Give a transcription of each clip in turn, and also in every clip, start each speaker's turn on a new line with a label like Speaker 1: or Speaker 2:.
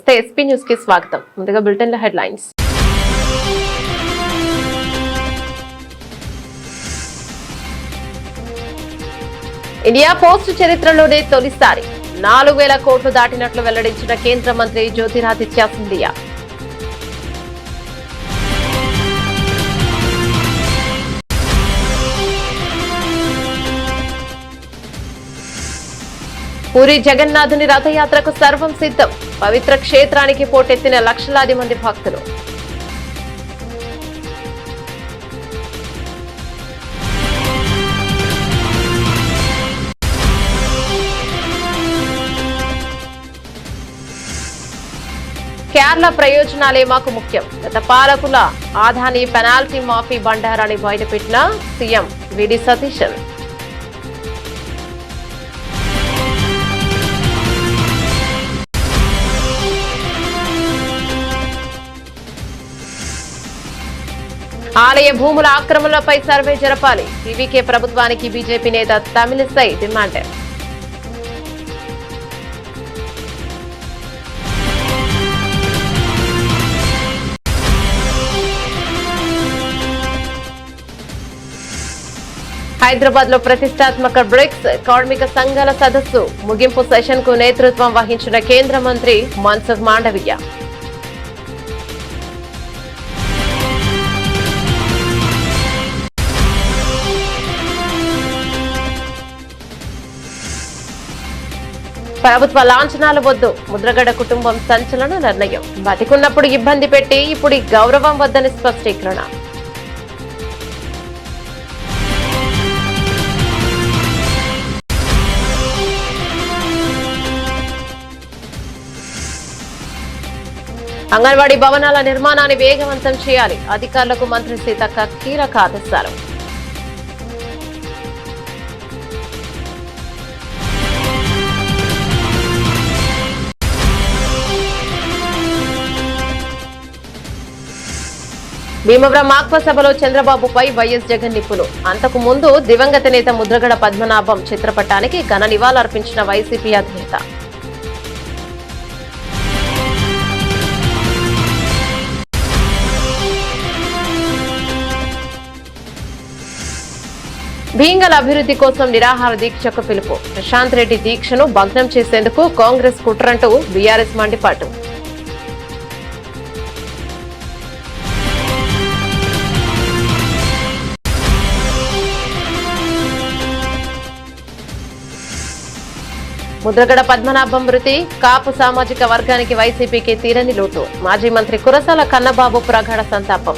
Speaker 1: నమస్తే SP news కి స్వాగతం. ముందుగా బులెటిన్ హెడ్లైన్స్. ఇండియా పోస్ట్ చరిత్రలోనే తొలిసారి 4,000 కోట్లు దాటినట్లు వెల్లడించిన కేంద్ర మంత్రి జ్యోతిరాదిత్య సింధియా. పూరి జగన్నాథుని రథయాత్రకు సర్వం సిద్ధం. పవిత్ర క్షేత్రానికి పోటెత్తిన లక్షలాది మంది భక్తులు. కేరళ ప్రయోజనాలే మాకు ముఖ్యం. గత పాలకుల ఆదాని పెనాల్టీ మాఫీ బండారాన్ని బయటపెట్టిన సీఎం విడి సతీశన్. ఆలయ భూముల ఆక్రమణలపై సర్వే జరపాలి. టీవీకే ప్రభుత్వానికి బీజేపీ నేత తమిళిసై డిమాండ్. హైదరాబాద్ లో ప్రతిష్టాత్మక బ్రిక్స్ కార్మిక సంఘాల సదస్సు ముగింపు సెషన్ కు నేతృత్వం వహించిన కేంద్ర మంత్రి మన్సుఖ్ మాండవీయ. ప్రభుత్వ లాంఛనాలు వద్దు. ముద్రగడ కుటుంబం సంచలన నిర్ణయం. బతికున్నప్పుడు ఇబ్బంది పెట్టి ఇప్పుడు గౌరవం వద్దని స్పష్టీకరణ. అంగన్వాడీ భవనాల నిర్మాణాన్ని వేగవంతం చేయాలి. అధికారులకు మంత్రి సీతక్క కీలక ఆదేశాలు. భీమవరం ఆక్వా సభలో చంద్రబాబుపై వైఎస్ జగన్ నిప్పులు. అంతకు ముందు దివంగత నేత ముద్రగడ పద్మనాభం చిత్రపటానికి ఘన నివాళులర్పించిన వైసీపీ అధినేత. భీంగల్ అభివృద్ధి కోసం నిరాహార దీక్షకు పిలుపు. ప్రశాంత్ రెడ్డి దీక్షను భగ్నం చేసేందుకు కాంగ్రెస్ కుట్రంటూ బీఆర్ఎస్ మండిపాటు. ముద్రగడ పద్మనాభం మృతి కాపు సామాజిక వర్గానికి వైసీపీకి తీరని లోటు. మాజీ మంత్రి కురసాల కన్నబాబు ప్రగాఢ సంతాపం.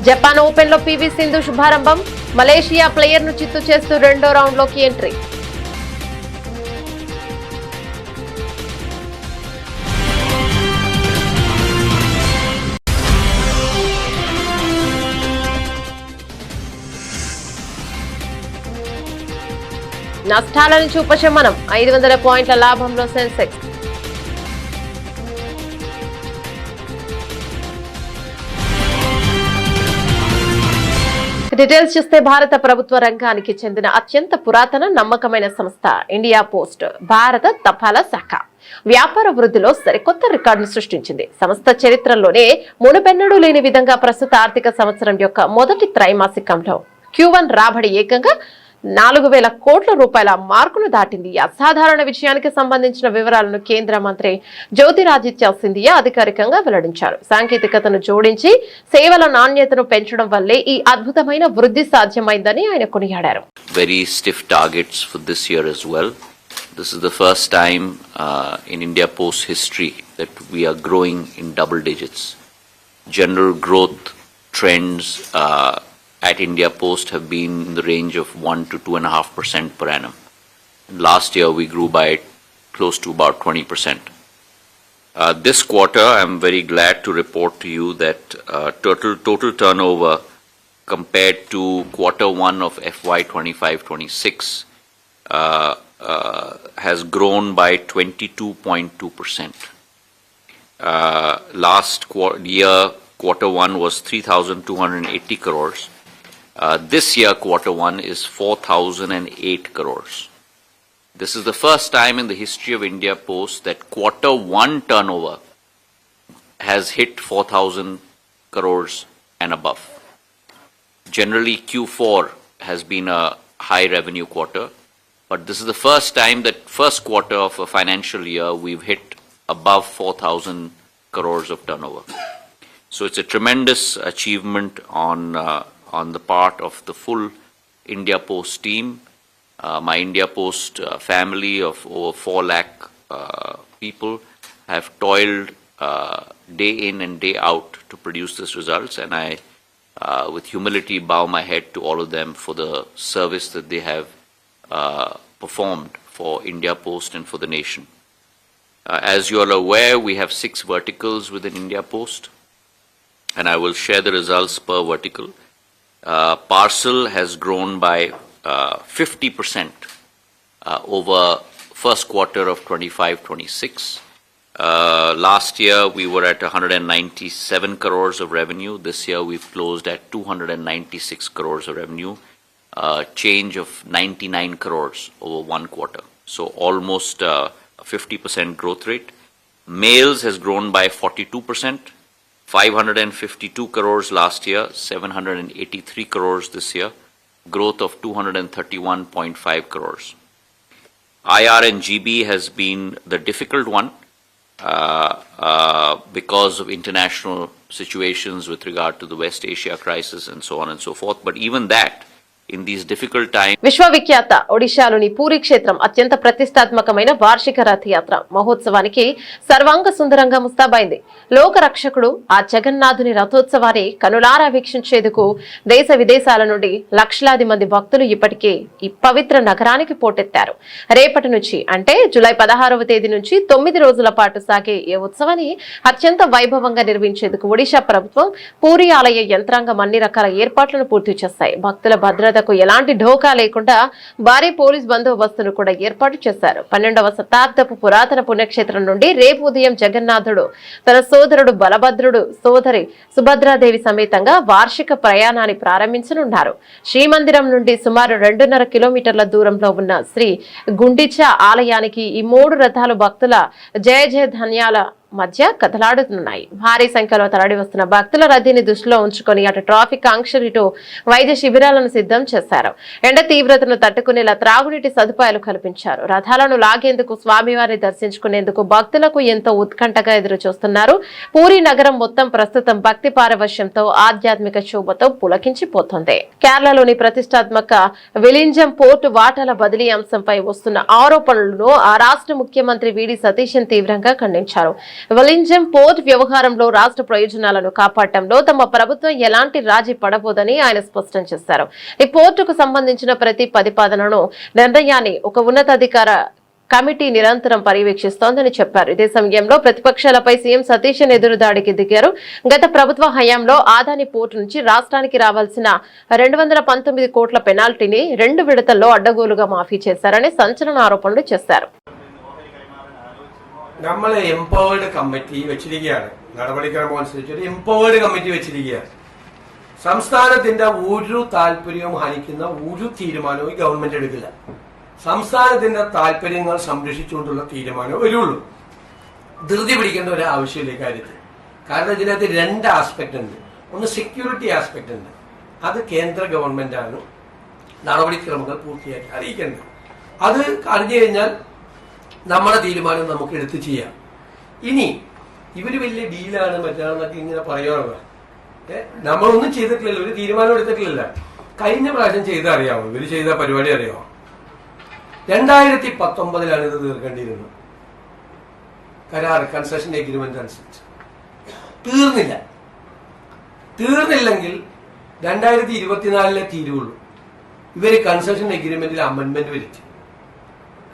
Speaker 1: జపాన్ ఓపెన్ లో పీవీ సింధు శుభారంభం. మలేషియా ప్లేయర్ ను చిత్తు చేస్తూ రెండో రౌండ్ లోకి ఎంట్రీ. నష్టాల నుంచి ఉపశమనం. 500 పాయింట్ల లాభంలో సెన్సెక్స్. డీటెయిల్స్ చూస్తే భారత ప్రభుత్వ రంగానికి చెందిన అత్యంత పురాతన నమ్మకమైన సంస్థ ఇండియా పోస్ట్ భారత తపాలా శాఖ వ్యాపార వృద్ధిలో సరికొత్త రికార్డును సృష్టించింది. సంస్థ చరిత్రలోనే మునుపెన్నడూ లేని విధంగా ప్రస్తుత ఆర్థిక సంవత్సరం యొక్క మొదటి త్రైమాసికంలో Q1 రాబడి ఏకంగా 4,000 కోట్ల రూపాయల మార్కును దాటింది. అసాధారణ విజయానికి సంబంధించిన వివరాలను కేంద్ర మంత్రి జ్యోతిరాదిత్య సింధియా అధికారికంగా వెల్లడించారు. సాంకేతికతను జోడించి సేవల నాణ్యతను పెంచడం వల్లే ఈ అద్భుతమైన వృద్ధి సాధ్యమైందని ఆయన కొనియాడారు.
Speaker 2: Very stiff targets for this year as well. This is the first time in India Post history that we are growing in double digits. General growth trends at India Post have been in the range of 1 to 2.5% per annum. Last year we grew by close to about 20%. This quarter I'm very glad to report to you that total turnover compared to quarter 1 of FY 25-26 has grown by 22.2%. Last year quarter one was 3,280 crores. This year, quarter one is 4,008 crores. This is the first time in the history of India Post that quarter one turnover has hit 4,000 crores and above. Generally, Q4 has been a high revenue quarter, but this is the first time that first quarter of a financial year we've hit above 4,000 crores of turnover. So it's a tremendous achievement on the part of the full India Post team. My India Post family of over 4 lakh people have toiled day in and day out to produce these results, and I, with humility, bow my head to all of them for the service that they have performed for India Post and for the nation. As you are aware, we have 6 verticals within India Post, and I will share the results per vertical. Parcel has grown by 50% over first quarter of 25-26. Last year we were at 197 crores of revenue. This year we've closed at 296 crores of revenue, change of 99 crores over one quarter. So almost a 50% growth rate. Mails has grown by 42%, 552 crores last year, 783 crores this year, growth of 231.5 crores. IR and GB has been the difficult one because of international situations with regard to the West Asia crisis and so on and so forth. But even that, in these difficult times.
Speaker 1: విశ్వవిఖ్యాత ఒడిశాలోని పూరి క్షేత్రం అత్యంత ప్రతిష్టాత్మకమైన వార్షిక రథయాత్ర మహోత్సవానికి సర్వాంగ సుందరంగా ముస్తాబైంది. లోక రక్షకుడు ఆ జగన్నాథుని రథోత్సవాన్ని కనులారా వీక్షించేందుకు దేశ విదేశాల నుండి లక్షలాది మంది భక్తులు ఇప్పటికే ఈ పవిత్ర నగరానికి పోటెత్తారు. రేపటి నుంచి అంటే జూలై 16వ తేదీ నుంచి 9 రోజుల పాటు సాగే ఈ ఉత్సవాన్ని అత్యంత వైభవంగా నిర్వహించేందుకు ఒడిశా ప్రభుత్వం పూరి ఆలయ యంత్రాంగం అన్ని రకాల ఏర్పాట్లను పూర్తి చేశాయి. భక్తుల భద్రతకు ఎలాంటి ఢోకా లేకుండా భారీ పోలీస్ బందోబస్తును కూడా ఏర్పాటు చేశారు. 12వ శతాబ్దపు పురాతన పుణ్యక్షేత్రం నుండి రేపు ఉదయం జగన్నాథుడు తన సోదరుడు బలభద్రుడు సోదరి సుభద్రాదేవి సమేతంగా వార్షిక ప్రయాణాన్ని ప్రారంభించనున్నారు. శ్రీమందిరం నుండి సుమారు 2.5 కిలోమీటర్ల దూరంలో ఉన్న శ్రీ గుండిచా ఆలయానికి ఈ 3 రథాలు భక్తుల జయ జయ ధన్యాల మధ్య కదలాడుతున్నాయి. భారీ సంఖ్యలో తరలి వస్తున్న భక్తుల రద్దీని దృష్టిలో ఉంచుకొని అటు ట్రాఫిక్ ఆంక్షలు ఇటు వైద్య శిబిరాలను సిద్ధం చేశారు. ఎండ తీవ్రతను తట్టుకునేలా త్రాగునీటి సదుపాయాలు కల్పించారు. రథాలను లాగేందుకు స్వామివారిని దర్శించుకునేందుకు భక్తులకు ఎంతో ఉత్కంఠగా ఎదురు చూస్తున్నారు. పూరి నగరం మొత్తం ప్రస్తుతం భక్తి పారవశ్యంతో ఆధ్యాత్మిక శోభతో పులకించిపోతుంది. కేరళలోని ప్రతిష్టాత్మక విలింజం పోర్టు వాటాల బదిలీ అంశంపై వస్తున్న ఆరోపణలను ఆ రాష్ట్ర ముఖ్యమంత్రి వీడి సతీశన్ తీవ్రంగా ఖండించారు. విలింజం పోర్ట్ వ్యవహారంలో రాష్ట్ర ప్రయోజనాలను కాపాడటంలో తమ ప్రభుత్వం ఎలాంటి రాజీ పడబోదని ఆయన స్పష్టం చేశారు. ఈ పోర్టుకు సంబంధించిన ప్రతి ప్రతిపాదనను నిర్ణయాన్ని ఒక ఉన్నతాధికార కమిటీ నిరంతరం పర్యవేక్షిస్తోందని చెప్పారు. ఇదే సమయంలో ప్రతిపక్షాలపై సీఎం సతీశన్ ఎదురుదాడికి దిగారు. గత ప్రభుత్వ హయాంలో ఆదాని పోర్టు నుంచి రాష్ట్రానికి రావాల్సిన 219 కోట్ల పెనాల్టీని 2 విడతల్లో అడ్డగోలుగా మాఫీ చేశారని సంచలన ఆరోపణలు చేశారు.
Speaker 3: നമ്മൾ എംപവേർഡ് കമ്മിറ്റി വെച്ചിരിക്കുകയാണ്. നടപടിക്രമം അനുസരിച്ച് ഒരു എംപവേർഡ് കമ്മിറ്റി വെച്ചിരിക്കുകയാണ്. സംസ്ഥാനത്തിന്റെ ഒരു താല്പര്യവും ഹനിക്കുന്ന ഒരു തീരുമാനവും ഈ ഗവൺമെന്റ് എടുക്കില്ല. സംസ്ഥാനത്തിന്റെ താല്പര്യങ്ങൾ സംരക്ഷിച്ചുകൊണ്ടുള്ള തീരുമാനമേ വരുള്ളൂ. ധൃതി പിടിക്കേണ്ട ഒരു ആവശ്യമില്ല ഇക്കാര്യത്തിൽ. കാരണം ഇതിനകത്ത് 2 ആസ്പെക്ട് ഉണ്ട്. ഒന്ന് സെക്യൂരിറ്റി ആസ്പെക്ട് ഉണ്ട്. അത് കേന്ദ്ര ഗവൺമെന്റാണ് നടപടിക്രമങ്ങൾ പൂർത്തിയാക്കി അറിയിക്കേണ്ടത്. അത് അറിഞ്ഞു കഴിഞ്ഞാൽ നമ്മുടെ തീരുമാനം നമുക്ക് എടുത്ത് ചെയ്യാം. ഇനി ഇവര് വലിയ ഡീലാണ് മറ്റാണെന്നൊക്കെ ഇങ്ങനെ പറയാറുള്ള നമ്മളൊന്നും ചെയ്തിട്ടില്ലല്ലോ, ഒരു തീരുമാനം എടുത്തിട്ടില്ല. കഴിഞ്ഞ പ്രാവശ്യം ചെയ്ത അറിയാമോ? ഇവര് ചെയ്ത പരിപാടി അറിയാമോ? 2019 ഇത് തീർക്കേണ്ടിയിരുന്നത്. കരാർ കൺസെഷൻ എഗ്രിമെന്റ് അനുസരിച്ച് തീർന്നില്ലെങ്കിൽ 2024 തീരുള്ളൂ. ഇവര് കൺസെഷൻ എഗ്രിമെന്റിൽ അമെന്റ്മെന്റ് വരുത്തി.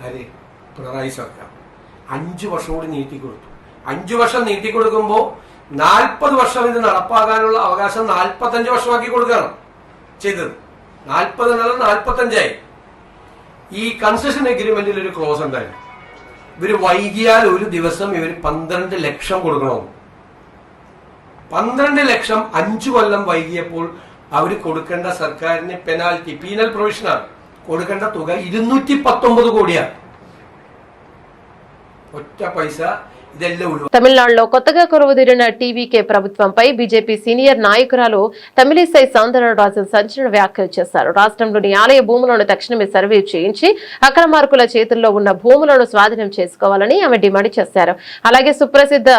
Speaker 3: ആര്? പിണറായി സർക്കാർ 5 വർഷം കൂടി നീട്ടിക്കൊടുത്തു. 5 വർഷം നീട്ടിക്കൊടുക്കുമ്പോൾ 40 വർഷം ഇത് നടപ്പാക്കാനുള്ള അവകാശം 45 വർഷമാക്കി കൊടുക്കണം ചെയ്തത്. 40 45ആയി. ഈ കൺസെഷൻ എഗ്രിമെന്റിൽ ഒരു ക്ലോസ് ഉണ്ടായിരുന്നു. ഇവര് വൈകിയാൽ ഒരു ദിവസം ഇവർ 12 ലക്ഷം കൊടുക്കണമെന്ന്. 12 ലക്ഷം 5 കൊല്ലം വൈകിയപ്പോൾ അവർ കൊടുക്കേണ്ട സർക്കാരിന് പെനാൽറ്റി പീനൽ പ്രൊവിഷനാണ് കൊടുക്കേണ്ട തുക 219 കോടിയാണ്. ഒറ്റ പൈസ ఇదెల్లా
Speaker 1: తమిళనాడులో కొత్తగా కొలువుదీరిన టీవీకే ప్రభుత్వంపై బీజేపీ సీనియర్ నాయకురాలు తమిళిసై సౌందరరాజన్ సంచలన వ్యాఖ్యలు చేశారు. రాష్ట్రంలోని ఆలయ భూములను తక్షణమే సర్వే చేయించి అక్రమార్కుల చేతుల్లో ఉన్న భూములను స్వాధీనం చేసుకోవాలని ఆమె డిమాండ్ చేశారు. అలాగే సుప్రసిద్ధ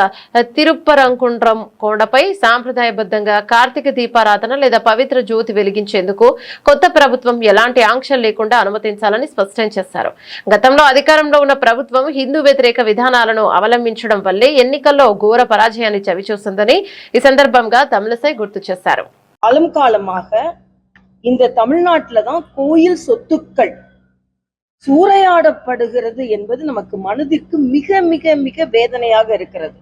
Speaker 1: తిరుప్పరంకుండ్రం కొండపై సాంప్రదాయబద్ధంగా కార్తీక దీపారాధన లేదా పవిత్ర జ్యోతి వెలిగించేందుకు కొత్త ప్రభుత్వం ఎలాంటి ఆంక్షలు లేకుండా అనుమతించాలని స్పష్టం చేశారు. గతంలో అధికారంలో ఉన్న ప్రభుత్వం హిందూ వ్యతిరేక విధానాలను అవలంబించడం వల్లే ఎన్నికల్లో ఘోర పరాజయాన్ని చవిచూసిందని ఈ సందర్భంగా తమిళసై గుర్తు చేశారు.
Speaker 4: காலமாக இந்த தமிழ்நாட்டில தான் கோயில் சொத்துக்கள் சூறையாடப்படுகிறது என்பது நமக்கு மனதிற்கு மிக மிக மிக வேதனையாக இருக்கிறது.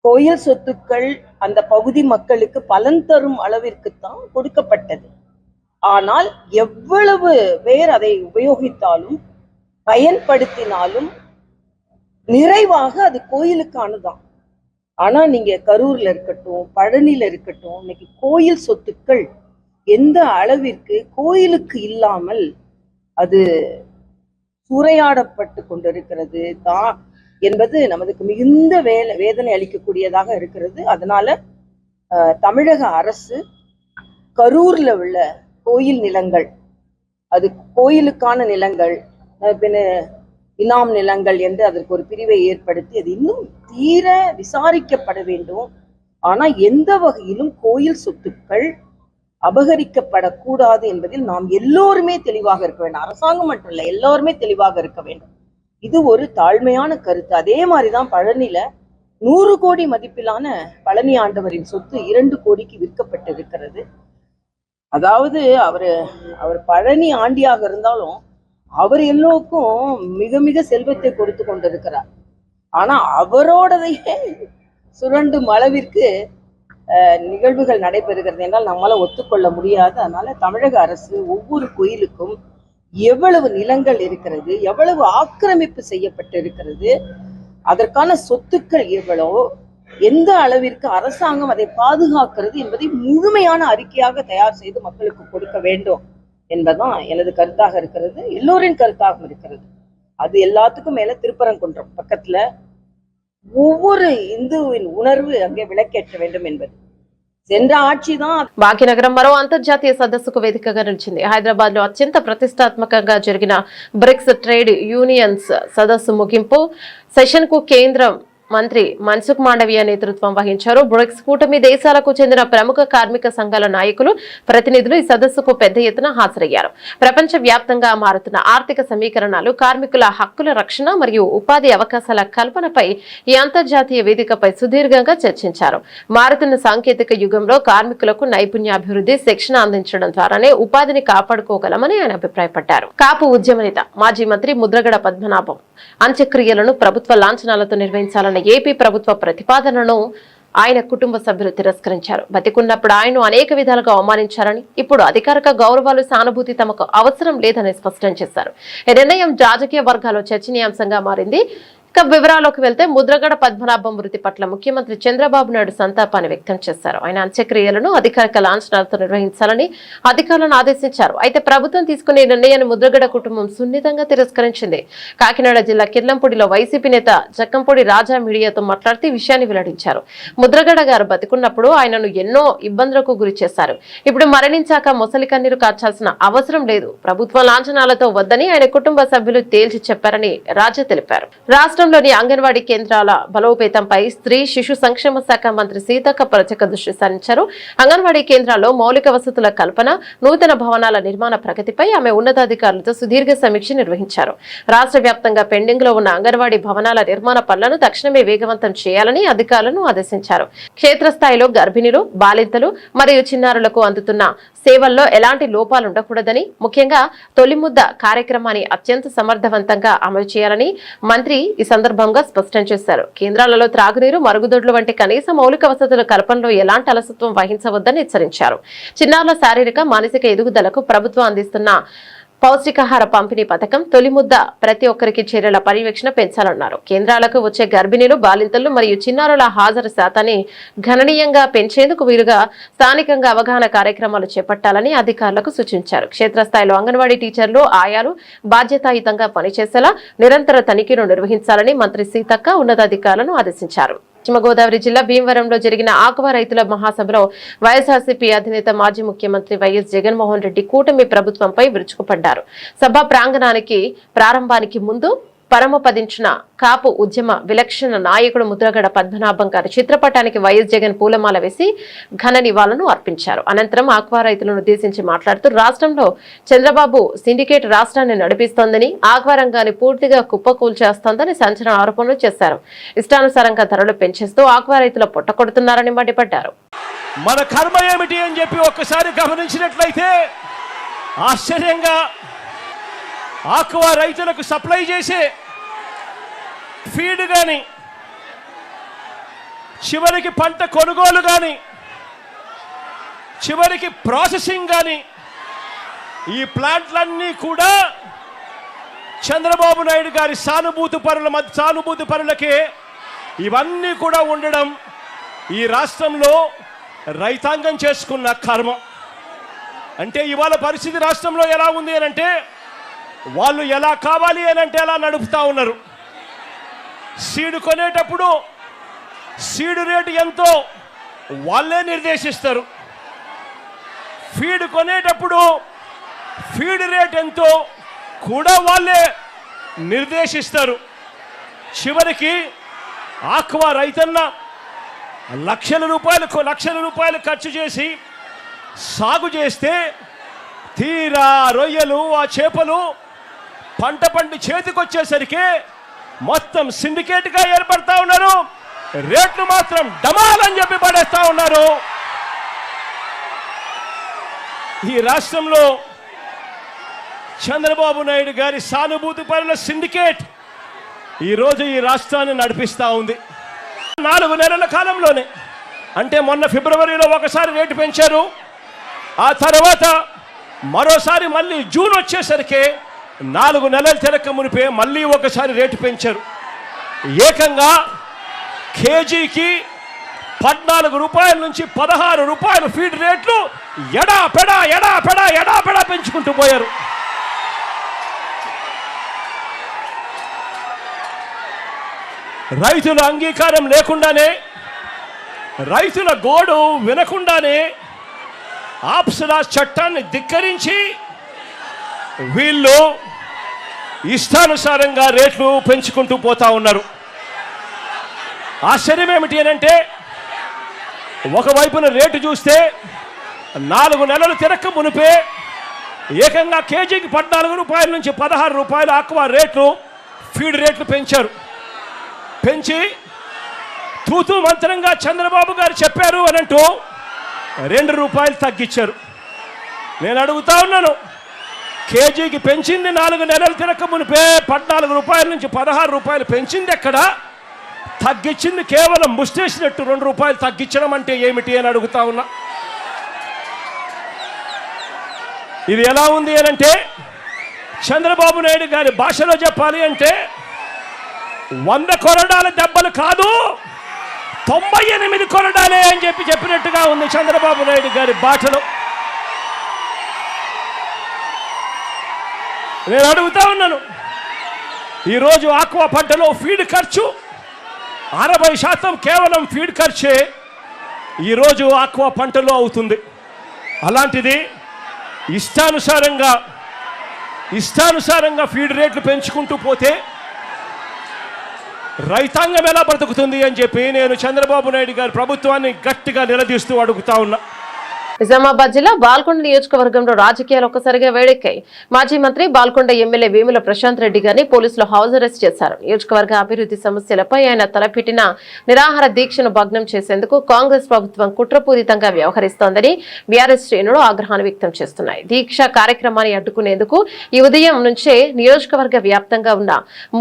Speaker 4: கோயில் சொத்துக்கள் அந்த பகுதி மக்களுக்கு பலன் தரும் அளவிற்குத்தான் கொடுக்கப்பட்டது. ஆனால் எவ்வளவு பேர் அதை உபயோகித்தாலும் பயன்படுத்தினாலும் நிறைவாக அது கோயிலுக்கானதான். ஆனா நீங்க கரூர்ல இருக்கட்டும், பழனில இருக்கட்டும், இன்னைக்கு கோயில் சொத்துக்கள் எந்த அளவிற்கு கோயிலுக்கு இல்லாமல் அது சூறையாடப்பட்டு கொண்டிருக்கிறது தான் என்பது நமக்கு மிகுந்த வேதனை அளிக்கக்கூடியதாக இருக்கிறது. அதனால தமிழக அரசு கரூர்ல உள்ள கோயில் நிலங்கள், அது கோயிலுக்கான நிலங்கள், இனாம் நிலங்கள் என்று அதற்கு ஒரு பிரிவை ஏற்படுத்தி அது இன்னும் தீர விசாரிக்கப்பட வேண்டும். ஆனா எந்த வகையிலும் கோயில் சொத்துக்கள் அபகரிக்கப்படக்கூடாது என்பதில் நாம் எல்லோருமே தெளிவாக இருக்க வேண்டும். அரசாங்கம் மட்டும் இல்ல, எல்லோருமே தெளிவாக இருக்க வேண்டும். இது ஒரு தாழ்மையான கருத்து. அதே மாதிரிதான் பழனில 100 கோடி மதிப்பிலான பழனி ஆண்டவரின் சொத்து 2 கோடிக்கு விற்கப்பட்டிருக்கிறது. அதாவது அவர் பழனி ஆண்டியாக இருந்தாலும் அவர் எல்லோருக்கும் மிக மிக செல்வத்தை கொடுத்து கொண்டிருக்கிறார். ஆனா அவரோடதையே சுரண்டும் அளவிற்கு நிகழ்வுகள் நடைபெறுகிறது என்றால் நம்மளால ஒத்துக்கொள்ள முடியாது. அதனால தமிழக அரசு ஒவ்வொரு கோயிலுக்கும் எவ்வளவு நிலங்கள் இருக்கிறது, எவ்வளவு ஆக்கிரமிப்பு செய்யப்பட்டு இருக்கிறது, அதற்கான சொத்துக்கள் எவ்வளவு, எந்த அளவிற்கு அரசாங்கம் அதை பாதுகாக்கிறது என்பதை முழுமையான அறிக்கையாக தயார் செய்து மக்களுக்கு கொடுக்க வேண்டும் என்பதுதான் எனது கருத்தாக இருக்கிறது, எல்லோரின் கருத்தாகவும் இருக்கிறது. அது எல்லாத்துக்கும் மேல திருப்பரங்குன்றம் பக்கத்துல ஒவ்வொரு இந்துவின் உணர்வு அங்கே விளக்கேற்ற வேண்டும் என்பது సెంద్ర ఆర్చిదాన్.
Speaker 1: భాగ్యనగరం మరో అంతర్జాతీయ సదస్సుకు వేదికగా నిలిచింది. హైదరాబాద్ లో అత్యంత ప్రతిష్టాత్మకంగా జరిగిన బ్రిక్స్ ట్రేడ్ యూనియన్స్ సదస్సు ముగింపు సెషన్ కు కేంద్రం మంత్రి మన్సుఖ్ మాండవీయ నేతృత్వం వహించారు. బ్రిక్స్ కూటమి దేశాలకు చెందిన ప్రముఖ కార్మిక సంఘాల నాయకులు, ప్రతినిధులు ఈ సదస్సుకు పెద్ద ఎత్తున హాజరయ్యారు. ప్రపంచ వ్యాప్తంగా మారుతున్న ఆర్థిక సమీకరణాలు, కార్మికుల హక్కుల రక్షణ మరియు ఉపాధి అవకాశాల కల్పనపై ఈ అంతర్జాతీయ వేదికపై సుదీర్ఘంగా చర్చించారు. మారుతున్న సాంకేతిక యుగంలో కార్మికులకు నైపుణ్యాభివృద్ధి, శిక్షణ అందించడం ద్వారానే ఉపాధిని కాపాడుకోగలమని ఆయన అభిప్రాయపడ్డారు. కాపు ఉద్యమ నేత, మాజీ మంత్రి ముద్రగడ పద్మనాభం అంత్యక్రియలను ప్రభుత్వ లాంఛనాలతో నిర్వహించాలన్న ఏపీ ప్రభుత్వ ప్రతిపాదనను ఆయన కుటుంబ సభ్యులు తిరస్కరించారు. బతికున్నప్పుడు ఆయన్ను అనేక విధాలుగా అవమానించారని, ఇప్పుడు అధికారిక గౌరవాలు, సానుభూతి తమకు అవసరం లేదని స్పష్టం చేశారు. ఈ నిర్ణయం రాజకీయ వర్గాల్లో చర్చనీయాంశంగా మారింది. ఇక వివరాల్లోకి వెళ్తే ముద్రగడ పద్మనాభం మృతి పట్ల ముఖ్యమంత్రి చంద్రబాబు నాయుడు సంతాపాన్ని వ్యక్తం చేశారు. ఆయన అంత్యక్రియలను అధికారిక లాంఛనాలతో నిర్వహించాలని అధికారులను ఆదేశించారు. అయితే ప్రభుత్వం తీసుకునే నిర్ణయాన్ని ముద్రగడ కుటుంబం సున్నితంగా తిరస్కరించింది. కాకినాడ జిల్లా కిర్లంపూడిలో వైసీపీ నేత జక్కంపూడి రాజా మీడియాతో మాట్లాడుతూ ఈ విషయాన్ని వెల్లడించారు. ముద్రగడ గారు బతికున్నప్పుడు ఆయనను ఎన్నో ఇబ్బందులకు గురి చేశారు. ఇప్పుడు మరణించాక మొసలి కన్నీరు కార్చాల్సిన అవసరం లేదు. ప్రభుత్వ లాంఛనాలతో వద్దని ఆయన కుటుంబ సభ్యులు తేల్చి చెప్పారని రాజా తెలిపారు. రాష్ట్రంలోని అంగన్వాడీ కేంద్రాల బలోపేతంపై స్త్రీ శిశు సంక్షేమ శాఖ మంత్రి సీతక్క ప్రత్యేక దృష్టి సారించారు. అంగన్వాడీ కేంద్రాల్లో మౌలిక వసతుల కల్పన, నూతన భవనాల నిర్మాణ ప్రగతిపై ఆమె ఉన్నతాధికారులతో సుదీర్ఘ సమీక్ష నిర్వహించారు. రాష్ట్ర వ్యాప్తంగా పెండింగ్ లో ఉన్న అంగన్వాడీ భవనాల నిర్మాణ పనులను తక్షణమే వేగవంతం చేయాలని అధికారులను ఆదేశించారు. క్షేత్రస్థాయిలో గర్భిణులు, బాలింతలు మరియు చిన్నారులకు అందుతున్న సేవల్లో ఎలాంటి లోపాలు ఉండకూడదని, ముఖ్యంగా తొలి ముద్ద కార్యక్రమాన్ని అత్యంత సమర్థవంతంగా అమలు చేయాలని మంత్రి ఈ సందర్భంగా స్పష్టం చేశారు. కేంద్రాలలో త్రాగునీరు, మరుగుదొడ్లు వంటి కనీస మౌలిక వసతుల కల్పనలో ఎలాంటి అలసత్వం వహించవద్దని హెచ్చరించారు. చిన్నారుల శారీరక, మానసిక ఎదుగుదలకు ప్రభుత్వం అందిస్తున్న పౌష్టికాహార పంపిణీ పథకం తొలి ముద్ద ప్రతి ఒక్కరికి చర్యల పర్యవేక్షణ పెంచాలన్నారు. కేంద్రాలకు వచ్చే గర్భిణీలు, బాలింతలు మరియు చిన్నారుల హాజరు శాతాన్ని గణనీయంగా పెంచేందుకు వీలుగా స్థానికంగా అవగాహన కార్యక్రమాలు చేపట్టాలని అధికారులకు సూచించారు. క్షేత్రస్థాయిలో అంగన్వాడీ టీచర్లు, ఆయాలు బాధ్యతాయుతంగా పనిచేసేలా నిరంతర తనిఖీలు నిర్వహించాలని మంత్రి సీతక్క ఉన్నతాధికారులను ఆదేశించారు. పశ్చిమ గోదావరి జిల్లా భీమవరంలో జరిగిన ఆక్వా రైతుల మహాసభలో వైఎస్ఆర్సీపీ అధినేత మాజీ ముఖ్యమంత్రి వైఎస్ జగన్మోహన్ రెడ్డి కూటమి ప్రభుత్వంపై విరుచుకుపడ్డారు. సభ ప్రారంభానికి ముందు పరమపదించిన కాపు ఉద్యమ విలక్షణ నాయకుడు ముద్రగడ పద్మనాభం గారి చిత్రపటానికి వైఎస్ జగన్ పూలమాల వేసి ఘన నివాళులను అర్పించారు. అనంతరం ఆక్వా రైతులను ఉద్దేశించి మాట్లాడుతూ రాష్ట్రంలో చంద్రబాబు సిండికేట్ రాష్ట్రాన్ని నడిపిస్తోందని, ఆక్వా రంగాన్ని పూర్తిగా కుప్పకూల్చేస్తోందని సంచలన ఆరోపణలు చేశారు. ఇష్టానుసారంగా ధరలు పెంచేస్తూ ఆక్వా రైతులు పొట్టకొడుతున్నారని మండిపడ్డారు.
Speaker 5: మన కర్మ ఏమిటి అని చెప్పి ఒక్కసారి గమనించినట్లయితే ఆశ్చర్యంగా ఆక్వా రైతులకు సప్లై చేసే ఫీడ్ కానీ, చివరికి పంట కొనుగోలు కానీ, చివరికి ప్రాసెసింగ్ కానీ, ఈ ప్లాంట్లన్నీ కూడా చంద్రబాబు నాయుడు గారి సానుభూతి పరులకే ఇవన్నీ కూడా ఉండడం ఈ రాష్ట్రంలో రైతాంగం చేసుకున్న కర్మ. అంటే ఇవాళ పరిస్థితి రాష్ట్రంలో ఎలా ఉంది అని అంటే, వాళ్ళు ఎలా కావాలి అని అంటే అలా నడుపుతా ఉన్నారు. సీడు కొనేటప్పుడు సీడు రేటు ఎంతో వాళ్ళే నిర్దేశిస్తారు. ఫీడ్ కొనేటప్పుడు ఫీడ్ రేట్ ఎంతో కూడా వాళ్ళే నిర్దేశిస్తారు. చివరికి ఆక్వా రైతన్న లక్షల రూపాయలు ఖర్చు చేసి సాగు చేస్తే తీరా రొయ్యలు, ఆ చేపలు పంట పండి చేతికొచ్చేసరికి మొత్తం సిండికేట్గా ఏర్పడతా ఉన్నారు. రేట్లు మాత్రం డమాలని చెప్పి పడేస్తా ఉన్నారు. ఈ రాష్ట్రంలో చంద్రబాబు నాయుడు గారి సానుభూతి పరుల సిండికేట్ ఈరోజు ఈ రాష్ట్రాన్ని నడిపిస్తూ ఉంది. 4 నెలల కాలంలోనే, అంటే మొన్న ఫిబ్రవరిలో ఒకసారి రేటు పెంచారు. ఆ తర్వాత మరోసారి మళ్ళీ జూన్ వచ్చేసరికి 4 నెలలు తిరక్క మునిపే మళ్ళీ ఒకసారి రేటు పెంచారు. ఏకంగా కేజీకి 14 రూపాయల నుంచి 16 రూపాయలు ఫీడ్ రేట్లు ఎడా పెంచుకుంటూ పోయారు. రైతుల అంగీకారం లేకుండానే, రైతుల గోడు వినకుండానే ఆప్సరా చట్టాన్ని ధిక్కరించి వీళ్ళు ఇష్టానుసారంగా రేట్లు పెంచుకుంటూ పోతా ఉన్నారు. ఆశ్చర్యం ఏమిటి అనంటే, ఒకవైపున రేటు చూస్తే 4 నెలలు తిరక్క మునిపే ఏకంగా కేజీకి 14 రూపాయల నుంచి 16 రూపాయలు ఆక్వా రేట్లు, ఫీడ్ రేట్లు పెంచారు. పెంచి తూతూ మంత్రంగా చంద్రబాబు గారు చెప్పారు అనంటూ 2 రూపాయలు తగ్గించారు. నేను అడుగుతా ఉన్నాను, కేజీకి పెంచింది 4 నెలలు తిరక్క మునిపే 14 రూపాయల నుంచి 16 రూపాయలు పెంచింది ఎక్కడ? తగ్గించింది కేవలం ముష్టేసినట్టు 2 రూపాయలు తగ్గించడం అంటే ఏమిటి అని అడుగుతా ఉన్నా. ఇది ఎలా ఉంది అనంటే, చంద్రబాబు నాయుడు గారి భాషలో చెప్పాలి అంటే 100 కొరడాల దెబ్బలు కాదు, 98 కొరడాలే అని చెప్పినట్టుగా ఉంది చంద్రబాబు నాయుడు గారి భాషలో. నేను అడుగుతా ఉన్నాను, ఈరోజు ఆక్వా పంటలో ఫీడ్ ఖర్చు 60% కేవలం ఫీడ్ ఖర్చే ఈరోజు ఆక్వా పంటలో అవుతుంది. అలాంటిది ఇష్టానుసారంగా ఫీడ్ రేట్లు పెంచుకుంటూ పోతే రైతాంగం ఎలా బ్రతుకుతుంది అని చెప్పి నేను చంద్రబాబు నాయుడు గారి ప్రభుత్వాన్ని గట్టిగా నిలదీస్తూ అడుగుతా ఉన్నా.
Speaker 1: నిజామాబాద్ జిల్లా బాల్కొండ నియోజకవర్గంలో రాజకీయాలు ఒక్కసారిగా వేడెక్కాయి. మాజీ మంత్రి బాల్కొండ ఎమ్మెల్యే వేముల ప్రశాంత్ రెడ్డి గారిని పోలీసులు హౌస్ అరెస్ట్ చేశారు. నియోజకవర్గ అభివృద్ధి సమస్యలపై ఆయన తలపెట్టిన నిరాహార దీక్షను భగ్నం చేసేందుకు కాంగ్రెస్ ప్రభుత్వం కుట్రపూరితంగా వ్యవహరిస్తోందని బీఆర్ఎస్ శ్రేణులు ఆగ్రహాన్ని వ్యక్తం చేస్తున్నాయి. దీక్ష కార్యక్రమాన్ని అడ్డుకునేందుకు ఈ ఉదయం నుంచే నియోజకవర్గ వ్యాప్తంగా ఉన్న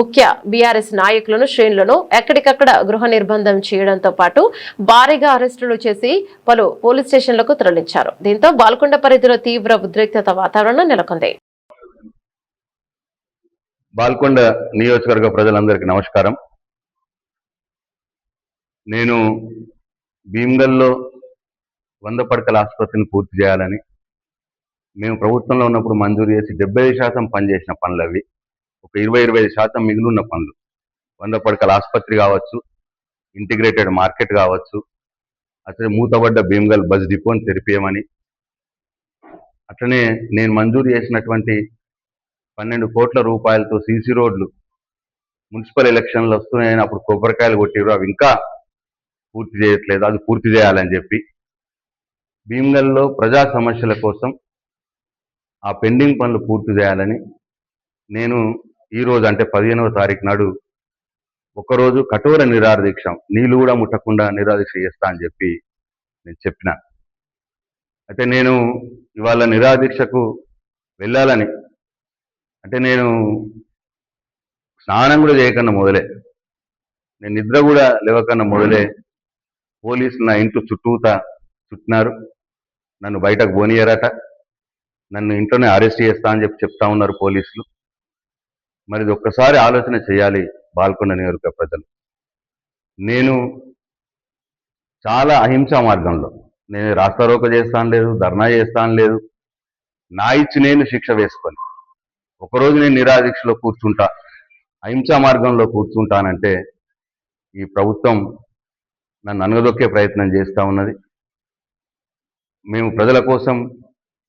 Speaker 1: ముఖ్య బీఆర్ఎస్ నాయకులను, శ్రేణులను ఎక్కడికక్కడ గృహ నిర్బంధం చేయడంతో పాటు భారీగా అరెస్టులు చేసి పలు పోలీస్ స్టేషన్లకు తరలించారు. దీంతో బాల్కొండ పరిధిలో తీవ్ర ఉద్రిక్తత వాతావరణం నెలకొంది.
Speaker 6: బాల్కొండ నియోజకవర్గ ప్రజలందరికీ నమస్కారం. నేను భీమ్గల్లో 100 పడకల ఆసుపత్రిని పూర్తి చేయాలని మేము ప్రభుత్వంలో ఉన్నప్పుడు మంజూరు చేసి 75% పనిచేసిన పనులు అవి. ఒక 20-25% మిగిలిన పనులు, 100 పడకల ఆసుపత్రి కావచ్చు, ఇంటిగ్రేటెడ్ మార్కెట్ కావచ్చు, అట్లనే మూతబడ్డ భీమ్గల్ బస్ డిపోని తెరిపేయమని, అట్లనే నేను మంజూరు చేసినటువంటి 12 కోట్ల రూపాయలతో సీసీ రోడ్లు మున్సిపల్ ఎలక్షన్లు వస్తున్నాయని అప్పుడు కొబ్బరికాయలు కొట్టిరు, అవి ఇంకా పూర్తి చేయట్లేదు, అది పూర్తి చేయాలని చెప్పి భీమ్గల్లో ప్రజా సమస్యల కోసం ఆ పెండింగ్ పనులు పూర్తి చేయాలని నేను ఈరోజు అంటే 15వ తారీఖు నాడు ఒకరోజు కఠోర నిరాహార దీక్ష, నీళ్లు కూడా ముట్టకుండా నిరాహార దీక్ష చేస్తా అని చెప్పి నేను చెప్పిన. అయితే నేను ఇవాళ నిరాహార దీక్షకు వెళ్ళాలని అంటే నేను స్నానం కూడా చేయకన్నా మొదలే, నేను నిద్ర కూడా లేవకన్నా మొదలే పోలీసులు నా ఇంట్లో చుట్టినారు, నన్ను బయటకు పోనీయరట, నన్ను ఇంట్లోనే అరెస్ట్ చేస్తా అని చెప్తా ఉన్నారు పోలీసులు. మరి ఇది ఒక్కసారి ఆలోచన చేయాలి బాల్కొండ నియోజకవర్గ ప్రజలు. నేను చాలా అహింసా మార్గంలో, నేను రాస్తారోక చేస్తాను లేదు, ధర్నా చేస్తాను లేదు, నా ఇచ్చి నేను శిక్ష వేసుకొని ఒకరోజు నేను నిరాహార దీక్షలో కూర్చుంటా, అహింసా మార్గంలో కూర్చుంటానంటే ఈ ప్రభుత్వం నన్ను అనగదొక్కే ప్రయత్నం చేస్తూ ఉన్నది. మేము ప్రజల కోసం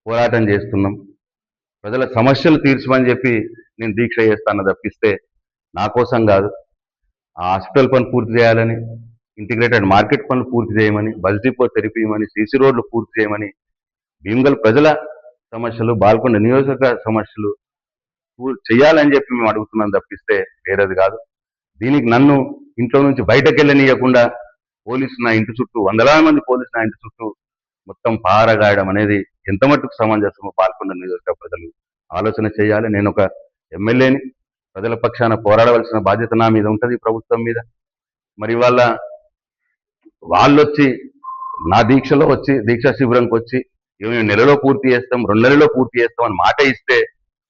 Speaker 6: పోరాటం చేస్తున్నాం, ప్రజల సమస్యలు తీర్చమని చెప్పి నేను దీక్ష చేస్తాను తప్పిస్తే నా కోసం కాదు. ఆ హాస్పిటల్ పని పూర్తి చేయాలని, ఇంటిగ్రేటెడ్ మార్కెట్ పనులు పూర్తి చేయమని, బస్ డిపో తెరిపియమని, సీసీ రోడ్లు పూర్తి చేయమని, భీమ్గల్ ప్రజల సమస్యలు, బాల్కొండ నియోజకవర్గ సమస్యలు చేయాలని చెప్పి మేము అడుగుతున్నాం తప్పిస్తే వేరేది కాదు. దీనికి నన్ను ఇంట్లో నుంచి బయటకు వెళ్ళనీయకుండా పోలీసులు నా ఇంటి చుట్టూ, వందలాది మంది పోలీసులు నా ఇంటి చుట్టూ మొత్తం పారగాయడం అనేది ఎంత మట్టుకు సమంజసమో బాల్కొండ నియోజకవర్గ ప్రజలు ఆలోచన చేయాలి. నేను ఒక ఎమ్మెల్యేని, ప్రజల పక్షాన పోరాడవలసిన బాధ్యత నా మీద ఉంటుంది, ప్రభుత్వం మీద. మరి వాళ్ళు వచ్చి నా దీక్షలో వచ్చి, దీక్షా శిబిరంకి వచ్చి మేము నెలలో పూర్తి చేస్తాం, 2 నెలల్లో పూర్తి చేస్తాం అని మాట ఇస్తే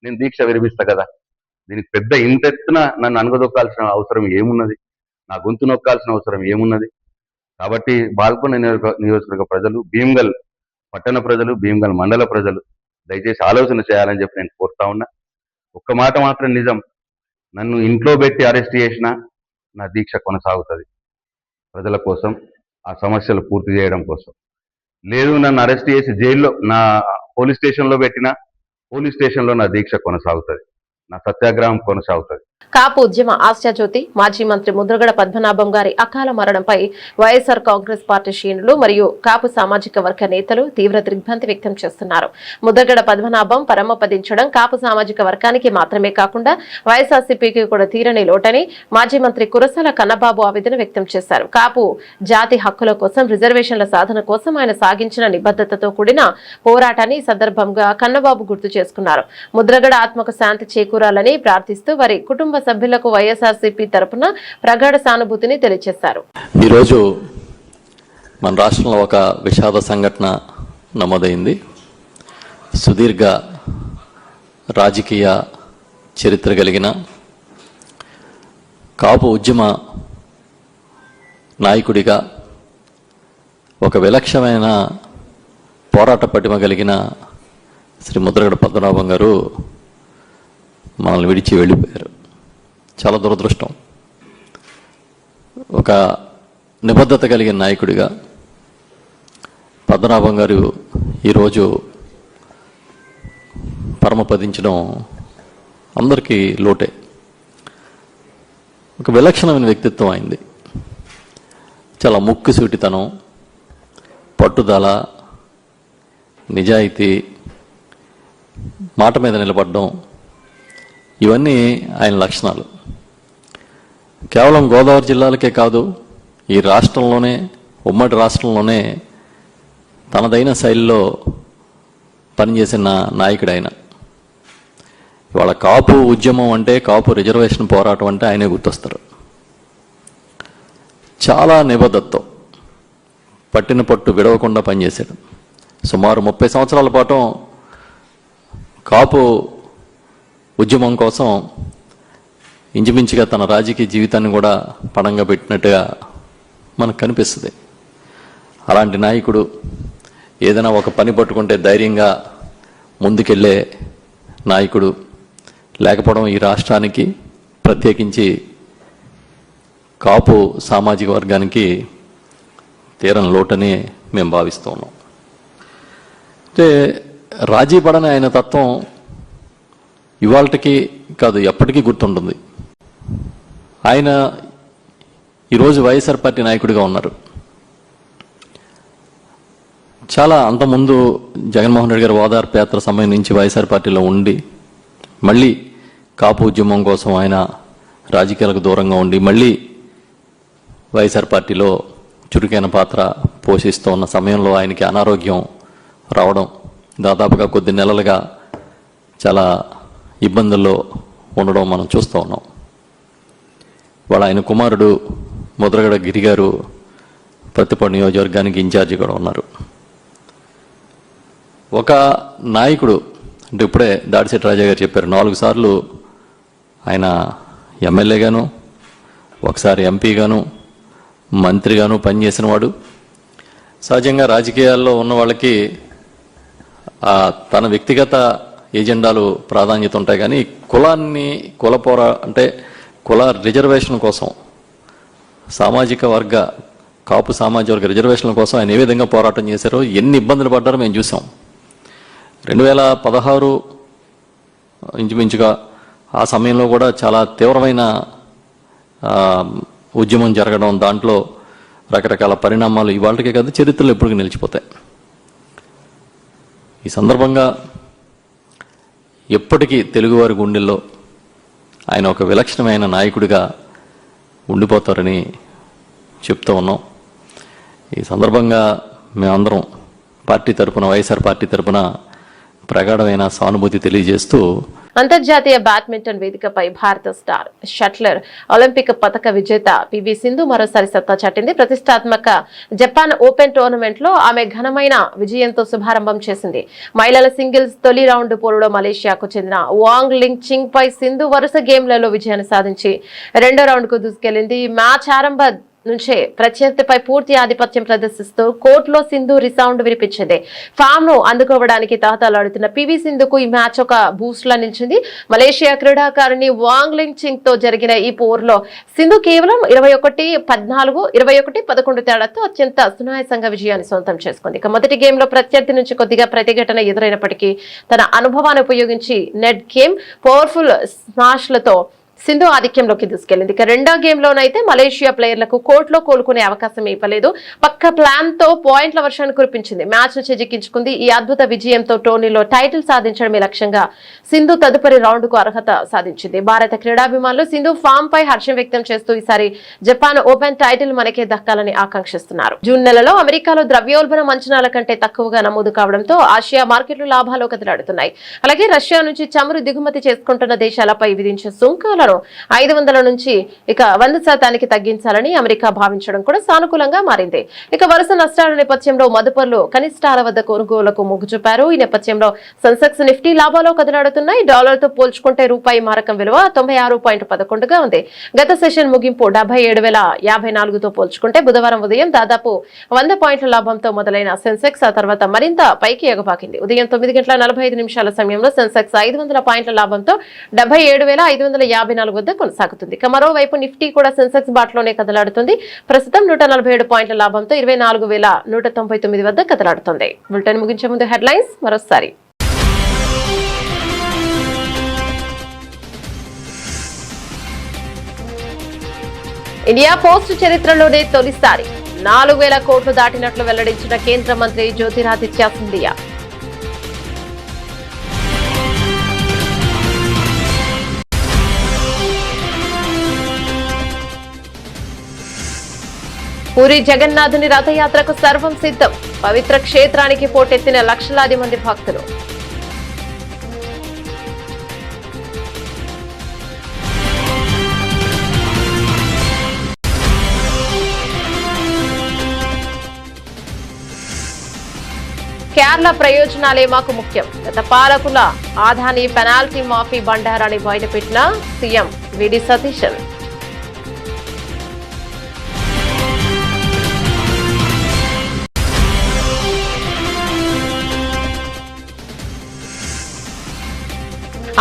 Speaker 6: నేను దీక్ష విరమిస్తా కదా. దీనికి పెద్ద ఇంతెత్తున నన్ను అనగదొక్కాల్సిన అవసరం ఏమున్నది, నా గొంతు నొక్కాల్సిన అవసరం ఏమున్నది? కాబట్టి బాల్కొండ నియోజకవర్గ ప్రజలు, భీమ్గల్ పట్టణ ప్రజలు, భీమ్గల్ మండల ప్రజలు దయచేసి ఆలోచన చేయాలని చెప్పి నేను కోరుతా ఉన్నా. ఒక్క మాట మాత్రం నిజం, నన్ను ఇంట్లో పెట్టి అరెస్ట్ చేసినా నా దీక్ష కొనసాగుతుంది ప్రజల కోసం, ఆ సమస్యలు పూర్తి చేయడం కోసం. లేదు నన్ను అరెస్ట్ చేసి జైల్లో, నా పోలీస్ స్టేషన్లో పెట్టినా పోలీస్ స్టేషన్లో నా దీక్ష కొనసాగుతుంది, నా సత్యాగ్రహం కొనసాగుతుంది.
Speaker 1: కాపు ఉద్యమ ఆశాజ్యోతి మాజీ మంత్రి ముద్రగడ పద్మనాభం గారి అకాల మరణంపై వైఎస్ఆర్ కాంగ్రెస్ పార్టీ శ్రేణులు మరియు కాపు సామాజిక వర్గ నేతలు తీవ్ర దిగ్భ్రాంతి వ్యక్తం చేస్తున్నారు. ముద్రగడ పద్మనాభం పరమపదించడం కాపు సామాజిక వర్గానికి మాత్రమే కాకుండా వైఎస్ఆర్సీపీకి కూడా తీరని లోటని మాజీ మంత్రి కురసాల కన్నబాబు ఆవేదన వ్యక్తం చేశారు. కాపు జాతి హక్కుల కోసం, రిజర్వేషన్ల సాధన కోసం ఆయన సాగించిన నిబద్ధతతో కూడిన పోరాటాన్ని ఈ సందర్భంగా కన్నబాబు గుర్తు చేసుకున్నారు. ముద్రగడ ఆత్మకు శాంతి చేకూరాలని ప్రార్థిస్తూ వారి కుటుంబ సభ్యులకు వైఎస్ఆర్సీపీ తరపున ప్రగాఢ సానుభూతిని తెలియజేశారు.
Speaker 7: ఈరోజు మన రాష్ట్రంలో ఒక విషాద సంఘటన నమోదైంది. సుదీర్ఘ రాజకీయ చరిత్ర కలిగిన కాపు ఉద్యమ నాయకుడిగా, ఒక విలక్షణమైన పోరాట పటిమ కలిగిన శ్రీ ముద్రగడ పద్మనాభం గారు మనల్ని విడిచి వెళ్ళిపోయారు. చాలా దురదృష్టం. ఒక నిబద్ధత కలిగిన నాయకుడిగా పద్మనాభం గారు ఈరోజు పరమపదించడం అందరికీ లోటే. ఒక విలక్షణమైన వ్యక్తిత్వం అయింది. చాలా ముక్కుసూటితనం, పట్టుదల, నిజాయితీ, మాట మీద నిలబడడం, ఇవన్నీ ఆయన లక్షణాలు. కేవలం గోదావరి జిల్లాలకే కాదు, ఈ రాష్ట్రంలోనే, ఉమ్మడి రాష్ట్రంలోనే తనదైన శైలిలో పనిచేసిన నాయకుడు ఆయన. ఇవాళ కాపు ఉద్యమం అంటే, కాపు రిజర్వేషన్ పోరాటం అంటే ఆయనే గుర్తొస్తారు. చాలా నిబద్ధతతో పట్టిన పట్టు విడవకుండా పనిచేశాడు. సుమారు 30 సంవత్సరాల పాటు కాపు ఉద్యమం కోసం ఇంచుమించుగా తన రాజకీయ జీవితాన్ని కూడా పణంగా పెట్టినట్టుగా మనకు కనిపిస్తుంది. అలాంటి నాయకుడు ఏదైనా ఒక పని పట్టుకుంటే ధైర్యంగా ముందుకెళ్ళే నాయకుడు లేకపోవడం ఈ రాష్ట్రానికి, ప్రత్యేకించి కాపు సామాజిక వర్గానికి తీరని లోటని మేము భావిస్తూ ఉన్నాం. అంటే రాజీ పడని ఆయన తత్వం ఇవాళకి కాదు, ఎప్పటికీ గుర్తుంటుంది. ఆయన ఈరోజు వైఎస్ఆర్ పార్టీ నాయకుడిగా ఉన్నారు. చాలా అంతకుముందు జగన్మోహన్ రెడ్డి గారి ఓదార్పు యాత్ర సమయం నుంచి వైఎస్ఆర్ పార్టీలో ఉండి మళ్ళీ కాపు ఉద్యమం కోసం ఆయన రాజకీయాలకు దూరంగా ఉండి మళ్ళీ వైఎస్ఆర్ పార్టీలో చురుకైన పాత్ర పోషిస్తూ ఉన్న సమయంలో ఆయనకి అనారోగ్యం రావడం, దాదాపుగా కొద్ది నెలలుగా చాలా ఇబ్బందుల్లో ఉండడం మనం చూస్తూ ఉన్నాం. వాళ్ళ ఆయన కుమారుడు ముద్రగడ గిరి గారు ప్రతిపాడు నియోజకవర్గానికి ఇన్ఛార్జి కూడా ఉన్నారు. ఒక నాయకుడు అంటే ఇప్పుడే దాడిశెట్టి రాజా గారు చెప్పారు, 4 సార్లు ఆయన ఎమ్మెల్యేగాను, ఒకసారి ఎంపీగాను, మంత్రిగాను పనిచేసిన వాడు. సహజంగా రాజకీయాల్లో ఉన్న వాళ్ళకి తన వ్యక్తిగత ఏజెండాలు ప్రాధాన్యత ఉంటాయి, కానీ కులాన్ని అంటే కుల రిజర్వేషన్ కోసం, సామాజిక వర్గ కాపు సామాజిక వర్గ రిజర్వేషన్ల కోసం ఆయన ఏ విధంగా పోరాటం చేశారో, ఎన్ని ఇబ్బందులు పడ్డారో మేము చూసాం. 2016 ఇంచుమించుగా ఆ సమయంలో కూడా చాలా తీవ్రమైన ఉద్యమం జరగడం, దాంట్లో రకరకాల పరిణామాలు ఇవాళకే కాదు చరిత్రలో ఎప్పటికీ నిలిచిపోతాయి. ఈ సందర్భంగా ఎప్పటికీ తెలుగువారి గుండెల్లో ఆయన ఒక విలక్షణమైన నాయకుడిగా ఉండిపోతారని చెప్తూ ఉన్నాం. ఈ సందర్భంగా మేమందరం పార్టీ తరపున, వైఎస్ఆర్ పార్టీ తరపున ప్రగాఢమైన సానుభూతి తెలియజేస్తూ,
Speaker 1: అంతర్జాతీయ బ్యాడ్మింటన్ వేదికపై భారత స్టార్ షట్లర్, ఒలింపిక్ పతక విజేత పివి సింధు మరోసారి సత్తా చాటింది. ప్రతిష్టాత్మక జపాన్ ఓపెన్ టోర్నమెంట్ లో ఆమె ఘనమైన విజయంతో శుభారంభం చేసింది. మహిళల సింగిల్స్ తొలి రౌండ్ పోరులో మలేషియాకు చెందిన వాంగ్ లింగ్ చింగ్ పై సింధు వరుస గేమ్లలో విజయాన్ని సాధించి 2వ రౌండ్ కు దూసుకెళ్లింది. మ్యాచ్ ఆరంభ నుంచే ప్రత్యర్థిపై పూర్తి ఆధిపత్యం ప్రదర్శిస్తూ కోర్టులో సింధు రిసౌండ్ వినిపించింది. ఫామ్ ను అందుకోవడానికి తహతలాడుతున్న పివి సింధుకు ఈ మ్యాచ్ ఒక బూస్ట్ లా నిలిచింది. మలేషియా క్రీడాకారిణి వాంగ్ లింగ్ చింగ్ తో జరిగిన ఈ పోరులో సింధు కేవలం 21-14, 21-11 తేడాతో అత్యంత సునాయాసంగా విజయాన్ని సొంతం చేసుకుంది. ఇక మొదటి గేమ్ లో ప్రత్యర్థి నుంచి కొద్దిగా ప్రతిఘటన ఎదురైనప్పటికీ తన అనుభవాన్ని ఉపయోగించి నెట్ గేమ్, పవర్ఫుల్ స్మాష్లతో సింధు ఆధిక్యంలోకి దూసుకెళ్లింది. ఇక 2వ గేమ్ లోనైతే మలేషియా ప్లేయర్లకు కోర్టులో కోలుకునే అవకాశం ఇవ్వలేదు. పక్క ప్లాన్ తో పాయింట్ల వర్షాన్ని కురిపించింది. మ్యాచ్ ను చేజిక్కించుకుంది. ఈ అద్భుత విజయంతో టోర్నీలో టైటిల్ సాధించడమే లక్ష్యంగా సింధు తదుపరి రౌండ్ కు అర్హత సాధించింది. భారత క్రీడాభిమానులు సింధు ఫామ్ పై హర్షం వ్యక్తం చేస్తూ ఈసారి జపాన్ ఓపెన్ టైటిల్ మనకే దక్కాలని ఆకాంక్షిస్తున్నారు. జూన్ నెలలో అమెరికాలో ద్రవ్యోల్బణం అంచనాల కంటే తక్కువగా నమోదు కావడంతో ఆసియా మార్కెట్లు లాభాలు కదలాడుతున్నాయి. అలాగే రష్యా నుంచి చమురు దిగుమతి చేసుకుంటున్న దేశాలపై విధించే సుంకాలను 500 నుంచి ఇక 100% తగ్గించాలని అమెరికా భావించడం కూడా సానుకూలంగా మారింది. ఇక వరుస నష్టాల నేపథ్యంలో మదుపర్లు కనిష్టాల వద్ద కొనుగోలుకు మొగ్గు చూపారు. ఈ నేపథ్యంలో సెన్సెక్స్, నిఫ్టీ లాభాలు కదలాడుతున్నాయి. డాలర్తో పోల్చుకుంటే రూపాయి మారకం విలువ 96.11గా ఉంది. గత సెషన్ ముగింపు 77,054తో పోల్చుకుంటే బుధవారం ఉదయం దాదాపు 100 పాయింట్ల లాభంతో మొదలైన సెన్సెక్స్ ఆ తర్వాత మరింత పైకి ఎగబాకింది. ఉదయం 9:45 సమయంలో సెన్సెక్స్ 500 పాయింట్ల లాభంతో 77,554 వద్ద కొనసాగుతుంది. ఇక మరోవైపు నిఫ్టీ కూడా సెన్సెక్స్ బాట్లోనే కదలాడుతుంది. ప్రస్తుతం 147 పాయింట్ల లాభంతో 24,199 వద్ద కదలాడుతుంది. బులెటిన్ ముగించే ముందు హెడ్లైన్స్ మరోసారి. ఇండియా పోస్ట్ చరిత్రలోనే తొలిసారి 4,000 కోట్లు దాటినట్లు వెల్లడించిన కేంద్ర మంత్రి జ్యోతిరాదిత్య సింధియా. పూరి జగన్నాథుని రథయాత్రకు సర్వం సిద్ధం. పవిత్ర క్షేత్రానికి పోటెత్తిన లక్షలాది మంది భక్తులు. కేరళ ప్రయోజనాలే మాకు ముఖ్యం. గత పాలకుల ఆదాని పెనాల్టీ మాఫీ బండారాన్ని బయటపెట్టిన సీఎం విడి సతీశన్.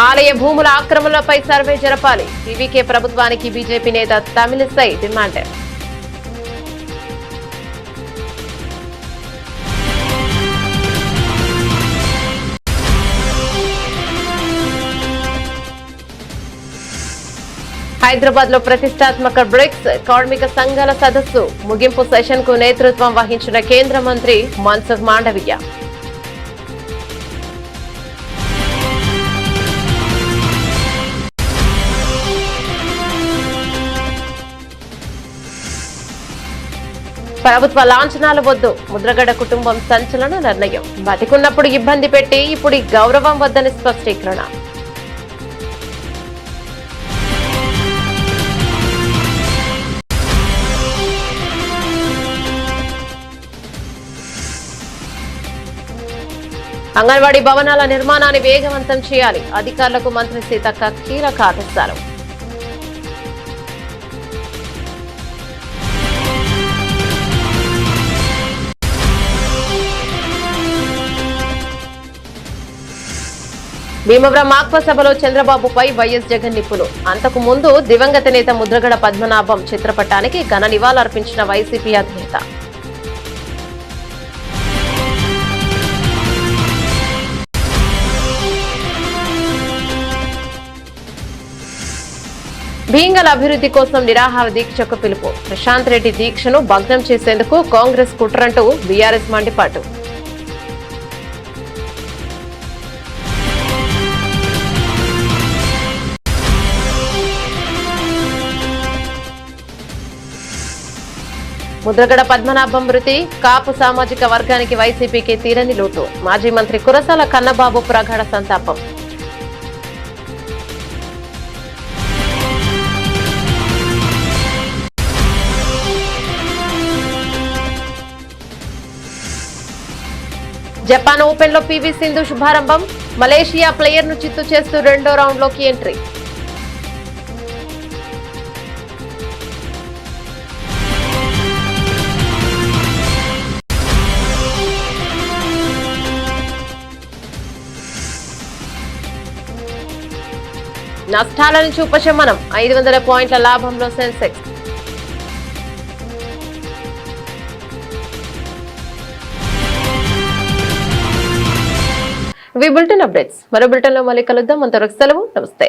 Speaker 1: ఆలయ భూముల ఆక్రమణలపై సర్వే జరపాలి. టీవీకే ప్రభుత్వానికి బీజేపీ నేత తమిళిసై డిమాండ్. హైదరాబాద్ లో ప్రతిష్టాత్మక బ్రిక్స్ కార్మిక సంఘాల సదస్సు ముగింపు సెషన్ కు నేతృత్వం వహించిన కేంద్ర మంత్రి మన్సుఖ్ మాండవీయ. ప్రభుత్వ లాంఛనాలు వద్దు, ముద్రగడ కుటుంబం సంచలన నిర్ణయం. బతికున్నప్పుడు ఇబ్బంది పెట్టి ఇప్పుడు గౌరవం వద్దని స్పష్టీకరణ. అంగన్వాడీ భవనాల నిర్మాణాన్ని వేగవంతం చేయాలి. అధికారులకు మంత్రి సీతక్క కీలక ఆదేశాలు. భీమవరం మాక్వ సభలో చంద్రబాబుపై వైఎస్ జగన్ నిప్పులు. అంతకు ముందు దివంగత నేత ముద్రగడ పద్మనాభం చిత్రపటానికి ఘన నివాళులర్పించిన వైసీపీ అధినేత. భీంగల్ అభివృద్ధి కోసం నిరాహార దీక్షకు పిలుపు. ప్రశాంత్ రెడ్డి దీక్షను భగ్నం చేసేందుకు కాంగ్రెస్ కుట్రంటూ బీఆర్ఎస్ మండిపాటు. ముద్రగడ పద్మనాభం మృతి కాపు సామాజిక వర్గానికి వైసీపీకి తీరని లోటు. మాజీ మంత్రి కురసాల కన్నబాబు ప్రగాఢ సంతాపం. జపాన్ ఓపెన్ లో పీవీ సింధు శుభారంభం. మలేషియా ప్లేయర్ ను చిత్తు చేస్తూ రెండో రౌండ్ లోకి ఎంట్రీ. నష్టాల నుంచి ఉపశమనం. 500 పాయింట్ల లాభంలో సెన్సెక్స్. ఇవి బులెటిన్ అప్డేట్స్. మరో బులెటిన్ లో మళ్ళీ కలుద్దాం. అంతవరకు సెలవు. నమస్తే.